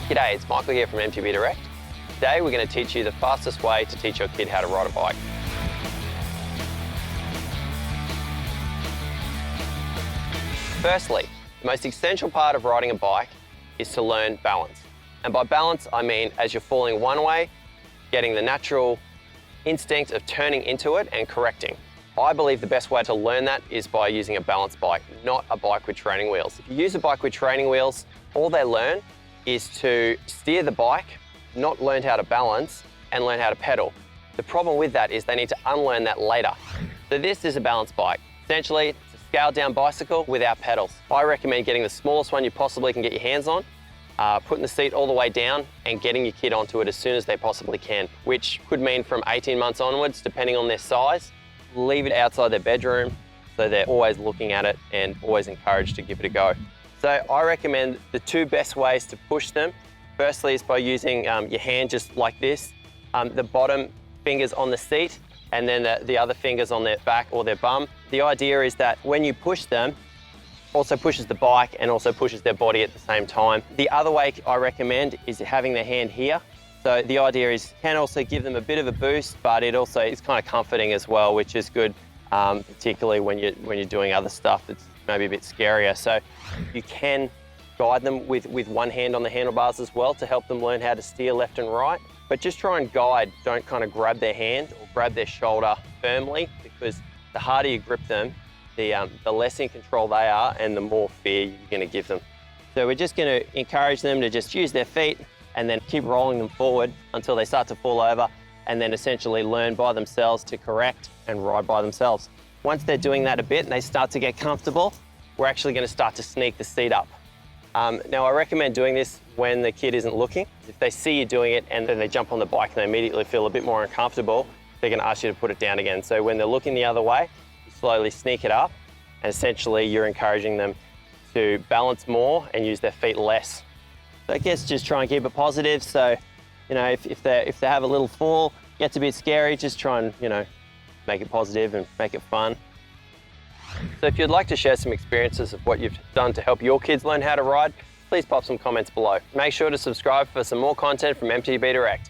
G'day, it's Michael here from MTB Direct. Today we're going to teach you the fastest way to teach your kid how to ride a bike. Firstly, the most essential part of riding a bike is to learn balance. And by balance, I mean as you're falling one way, getting the natural instinct of turning into it and correcting. I believe the best way to learn that is by using a balanced bike, not a bike with training wheels. If you use a bike with training wheels, all they learn is to steer the bike, not learn how to balance, and learn how to pedal. The problem with that is they need to unlearn that later. So this is a balanced bike. Essentially, it's a scaled down bicycle without pedals. I recommend getting the smallest one you possibly can get your hands on, putting the seat all the way down and getting your kid onto it as soon as they possibly can, which could mean from 18 months onwards, depending on their size. Leave it outside their bedroom so they're always looking at it and always encouraged to give it a go. So I recommend the two best ways to push them. Firstly is by using your hand just like this, the bottom fingers on the seat and then the other fingers on their back or their bum. The idea is that when you push them, also pushes the bike and also pushes their body at the same time. The other way I recommend is having their hand here. So the idea is can also give them a bit of a boost, but it also is kind of comforting as well, which is good, particularly when you're doing other stuff that's maybe a bit scarier. So you can guide them with one hand on the handlebars as well to help them learn how to steer left and right. But just try and guide, don't kind of grab their hand or grab their shoulder firmly, because the harder you grip them, the less in control they are and the more fear you're going to give them. So we're just going to encourage them to just use their feet and then keep rolling them forward until they start to fall over, and then essentially learn by themselves to correct and ride by themselves. Once they're doing that a bit and they start to get comfortable, we're actually going to start to sneak the seat up. Now I recommend doing this when the kid isn't looking. If they see you doing it and then they jump on the bike and they immediately feel a bit more uncomfortable, they're going to ask you to put it down again. So when they're looking the other way, you slowly sneak it up, and essentially you're encouraging them to balance more and use their feet less. So I guess just try and keep it positive. So, you know, if they have a little fall, gets a bit scary, just try and, you know, make it positive and make it fun. So if you'd like to share some experiences of what you've done to help your kids learn how to ride, please pop some comments below. Make sure to subscribe for some more content from MTB Direct.